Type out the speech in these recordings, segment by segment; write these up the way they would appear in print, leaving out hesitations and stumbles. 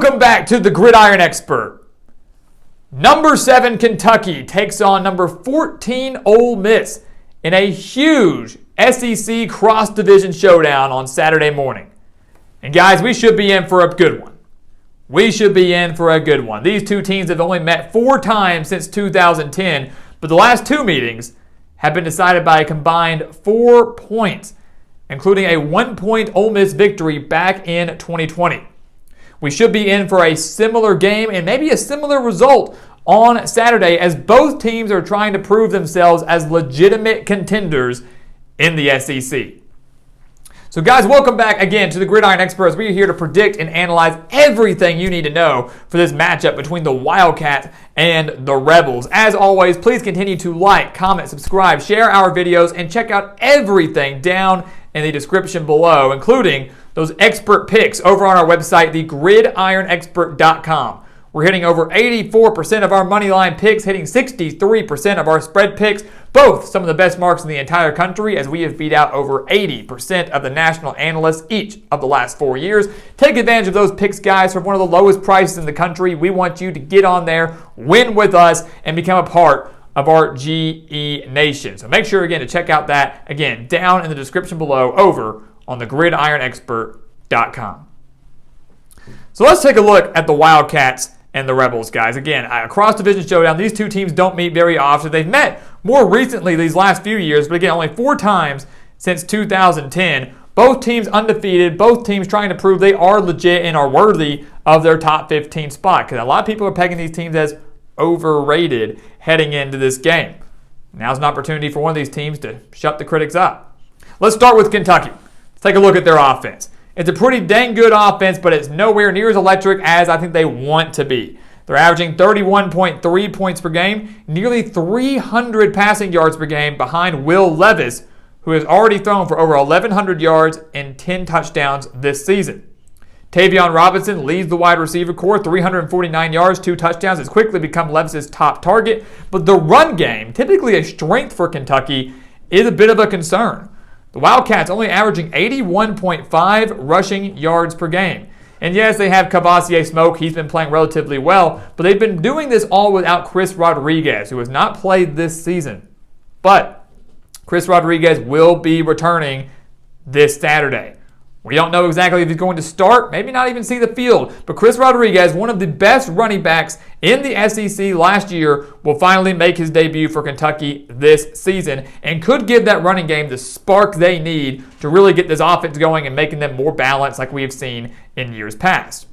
Welcome back to the Gridiron Expert. Number 7 Kentucky takes on number 14 Ole Miss in a huge SEC cross-division showdown on Saturday morning. And guys, we should be in for a good one. These two teams have only met 4 times since 2010, but the last 2 meetings have been decided by a combined 4 points, including a 1-point Ole Miss victory back in 2020. We should be in for a similar game and maybe a similar result on Saturday, as both teams are trying to prove themselves as legitimate contenders in the SEC. So guys, welcome back again to the Gridiron Experts. We are here to predict and analyze everything you need to know for this matchup between the Wildcats and the Rebels. As always, please continue to like, comment, subscribe, share our videos, and check out everything down in the description below, including those expert picks over on our website, thegridironexpert.com. We're hitting over 84% of our money line picks, hitting 63% of our spread picks, both some of the best marks in the entire country, as we have beat out over 80% of the national analysts each of the last 4 years. Take advantage of those picks, guys, for one of the lowest prices in the country. We want you to get on there, win with us, and become a part of our GE Nation. So make sure, again, to check out that, again, down in the description below over on thegridironexpert.com. So let's take a look at the Wildcats and the Rebels, guys. Again, a cross-division showdown. These two teams don't meet very often. They've met more recently these last few years, but again, only 4 times since 2010. Both teams undefeated, both teams trying to prove they are legit and are worthy of their top 15 spot, because a lot of people are pegging these teams as overrated heading into this game. Now's an opportunity for one of these teams to shut the critics up. Let's start with Kentucky. Let's take a look at their offense. It's a pretty dang good offense, but it's nowhere near as electric as I think they want to be. They're averaging 31.3 points per game, nearly 300 passing yards per game behind Will Levis, who has already thrown for over 1,100 yards and 10 touchdowns this season. Tavion Robinson leads the wide receiver corps, 349 yards, 2 touchdowns, has quickly become Levis' top target. But the run game, typically a strength for Kentucky, is a bit of a concern. The Wildcats only averaging 81.5 rushing yards per game. And yes, they have Cavassier Smoke. He's been playing relatively well, but they've been doing this all without Chris Rodriguez, who has not played this season. But Chris Rodriguez will be returning this Saturday. We don't know exactly if he's going to start, maybe not even see the field, but Chris Rodriguez, one of the best running backs in the SEC last year, will finally make his debut for Kentucky this season and could give that running game the spark they need to really get this offense going and making them more balanced like we have seen in years past.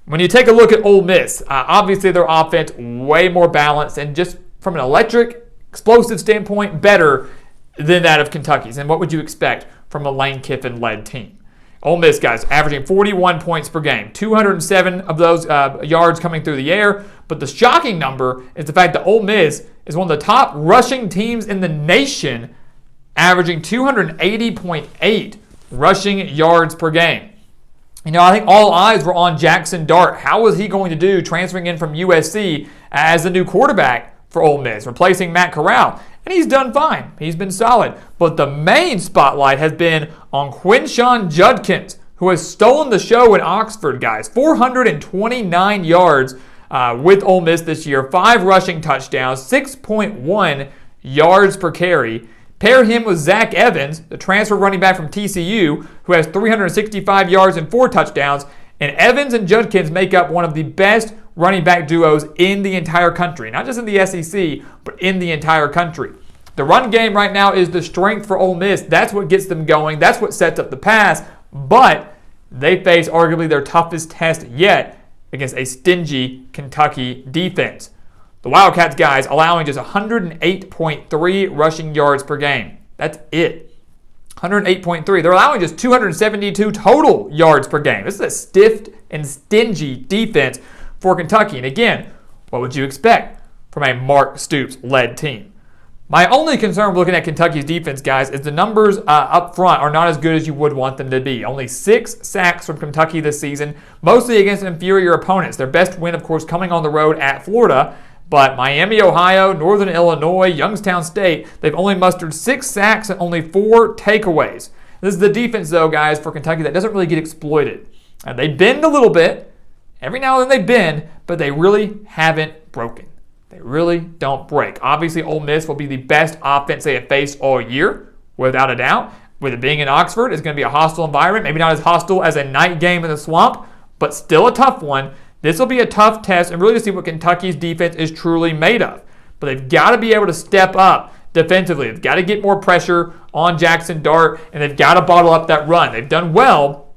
When you take a look at Ole Miss, obviously their offense way more balanced and just from an electric, explosive standpoint, better than that of Kentucky's. And what would you expect from a Lane Kiffin-led team? Ole Miss, guys, averaging 41 points per game, 207 of those yards coming through the air. But the shocking number is the fact that Ole Miss is one of the top rushing teams in the nation, averaging 280.8 rushing yards per game. You know, I think all eyes were on Jaxson Dart. How was he going to do transferring in from USC as the new quarterback for Ole Miss, replacing Matt Corral? And he's done fine. He's been solid. But the main spotlight has been on Quinshon Judkins, who has stolen the show in Oxford, guys. 429 yards with Ole Miss this year, 5 rushing touchdowns, 6.1 yards per carry. Pair him with Zach Evans, the transfer running back from TCU, who has 365 yards and 4 touchdowns. And Evans and Judkins make up one of the best running back duos in the entire country. Not just in the SEC, but in the entire country. The run game right now is the strength for Ole Miss. That's what gets them going. That's what sets up the pass. But they face arguably their toughest test yet against a stingy Kentucky defense. The Wildcats, guys, allowing just 108.3 rushing yards per game. That's it. 108.3. They're allowing just 272 total yards per game. This is a stiff and stingy defense for Kentucky. And again, what would you expect from a Mark Stoops-led team? My only concern looking at Kentucky's defense, guys, is the numbers up front are not as good as you would want them to be. Only 6 sacks from Kentucky this season, mostly against inferior opponents. Their best win, of course, coming on the road at Florida. But Miami, Ohio, Northern Illinois, Youngstown State, they've only mustered 6 sacks and only 4 takeaways. This is the defense, though, guys, for Kentucky that doesn't really get exploited. They bend a little bit. Every now and then they bend, but they really haven't broken. They really don't break. Obviously, Ole Miss will be the best offense they have faced all year, without a doubt. With it being in Oxford, it's going to be a hostile environment. Maybe not as hostile as a night game in the swamp, but still a tough one. This will be a tough test and really to see what Kentucky's defense is truly made of. But they've got to be able to step up defensively. They've got to get more pressure on Jaxson Dart, and they've got to bottle up that run. They've done well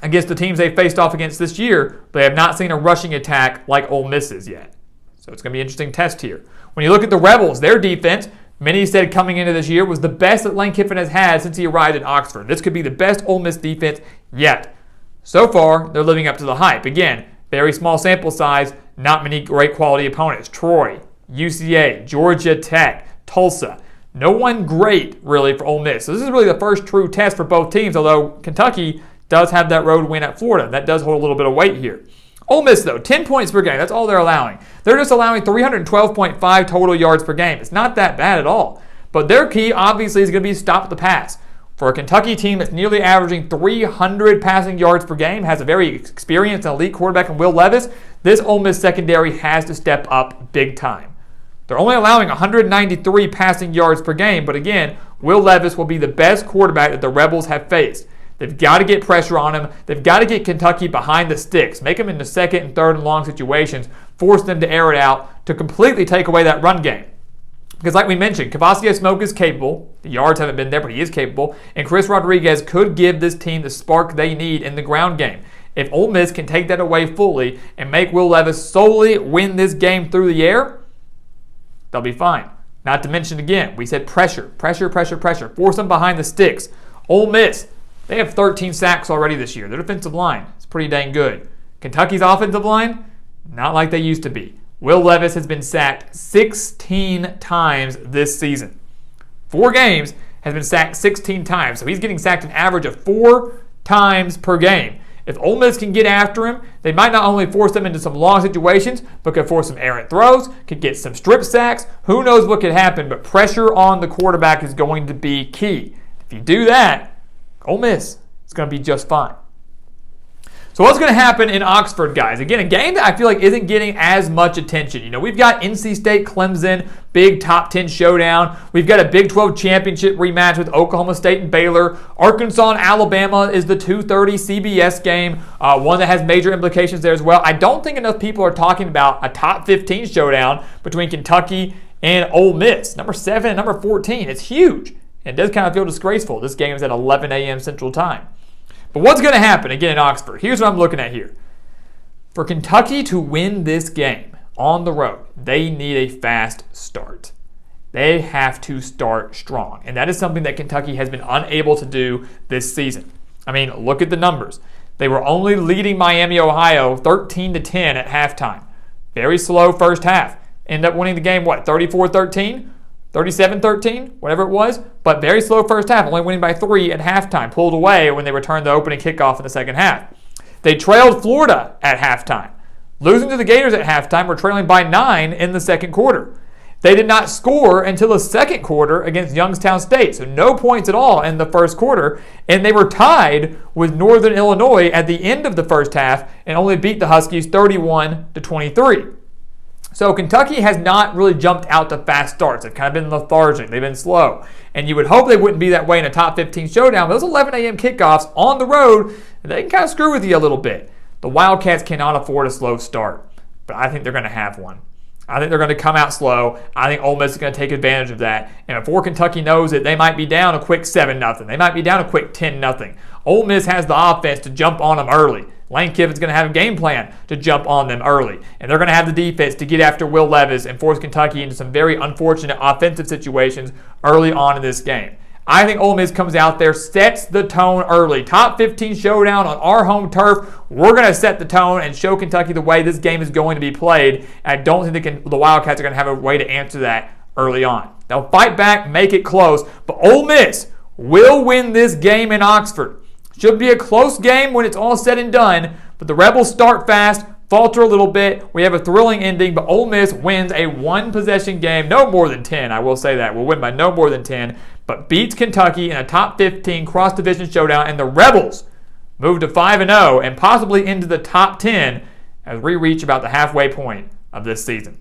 against the teams they've faced off against this year, but they have not seen a rushing attack like Ole Miss's yet. So it's going to be an interesting test here. When you look at the Rebels, their defense, many said coming into this year, was the best that Lane Kiffin has had since he arrived in Oxford. This could be the best Ole Miss defense yet. So far, they're living up to the hype. Again, very small sample size, not many great quality opponents. Troy, UCA, Georgia Tech, Tulsa. No one great, really, for Ole Miss. So this is really the first true test for both teams, although Kentucky does have that road win at Florida. That does hold a little bit of weight here. Ole Miss, though, 10 points per game. That's all they're allowing. They're just allowing 312.5 total yards per game. It's not that bad at all. But their key, obviously, is going to be stop the pass. For a Kentucky team that's nearly averaging 300 passing yards per game, has a very experienced and elite quarterback in Will Levis, this Ole Miss secondary has to step up big time. They're only allowing 193 passing yards per game, but again, Will Levis will be the best quarterback that the Rebels have faced. They've got to get pressure on him. They've got to get Kentucky behind the sticks, make them into second and third and long situations, force them to air it out to completely take away that run game. Because like we mentioned, Kavasier Smoke is capable. The yards haven't been there, but he is capable. And Chris Rodriguez could give this team the spark they need in the ground game. If Ole Miss can take that away fully and make Will Levis solely win this game through the air, they'll be fine. Not to mention, again, we said pressure. Force them behind the sticks. Ole Miss, they have 13 sacks already this year. Their defensive line is pretty dang good. Kentucky's offensive line, not like they used to be. Will Levis has been sacked 16 times this season. 4 games has been sacked 16 times. So he's getting sacked an average of 4 times per game. If Ole Miss can get after him, they might not only force them into some long situations, but could force some errant throws, could get some strip sacks. Who knows what could happen, but pressure on the quarterback is going to be key. If you do that, Ole Miss is going to be just fine. So what's going to happen in Oxford, guys? Again, a game that I feel like isn't getting as much attention. You know, we've got NC State, Clemson, big top 10 showdown. We've got a Big 12 championship rematch with Oklahoma State and Baylor. Arkansas and Alabama is the 2:30 CBS game, one that has major implications there as well. I don't think enough people are talking about a top 15 showdown between Kentucky and Ole Miss. Number 7 and number 14. It's huge. And it does kind of feel disgraceful. This game is at 11 a.m. Central Time. But what's going to happen again in Oxford? Here's what I'm looking at here. For Kentucky to win this game on the road, they need a fast start. They have to start strong. And that is something that Kentucky has been unable to do this season. I mean, look at the numbers. They were only leading Miami, Ohio 13-10 at halftime. Very slow first half. Ended up winning the game, 34-13? 37-13, whatever it was, but very slow first half, only winning by 3 at halftime, pulled away when they returned the opening kickoff in the second half. They trailed Florida at halftime. Losing to the Gators at halftime, were trailing by 9 in the second quarter. They did not score until the second quarter against Youngstown State, so no points at all in the first quarter, and they were tied with Northern Illinois at the end of the first half and only beat the Huskies 31-23. So Kentucky has not really jumped out to fast starts. They've kind of been lethargic. They've been slow. And you would hope they wouldn't be that way in a top 15 showdown. Those 11 a.m. kickoffs on the road, they can kind of screw with you a little bit. The Wildcats cannot afford a slow start, but I think they're going to have one. I think they're going to come out slow. I think Ole Miss is going to take advantage of that. And before Kentucky knows it, they might be down a quick 7-0. They might be down a quick 10-0. Ole Miss has the offense to jump on them early. Lane Kiffin's going to have a game plan to jump on them early. And they're going to have the defense to get after Will Levis and force Kentucky into some very unfortunate offensive situations early on in this game. I think Ole Miss comes out there, sets the tone early. Top 15 showdown on our home turf. We're going to set the tone and show Kentucky the way this game is going to be played. And I don't think the Wildcats are going to have a way to answer that early on. They'll fight back, make it close. But Ole Miss will win this game in Oxford. Should be a close game when it's all said and done, but the Rebels start fast, falter a little bit. We have a thrilling ending, but Ole Miss wins a one-possession game, no more than 10. I will say that. We'll win by no more than 10, but beats Kentucky in a top 15 cross-division showdown, and the Rebels move to 5-0 and possibly into the top 10 as we reach about the halfway point of this season.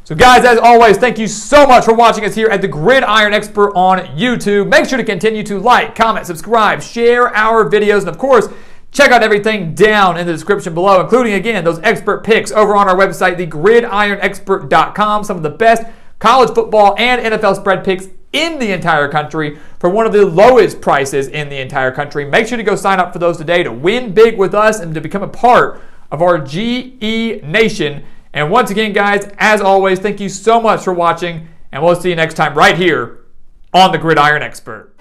So guys, as always, thank you so much for watching us here at the Gridiron Expert on YouTube. Make sure to continue to like, comment, subscribe, share our videos, and of course, check out everything down in the description below, including, again, those expert picks over on our website, thegridironexpert.com. Some of the best college football and NFL spread picks in the entire country for one of the lowest prices in the entire country. Make sure to go sign up for those today to win big with us and to become a part of our GE Nation. And once again, guys, as always, thank you so much for watching, and we'll see you next time right here on the Gridiron Expert.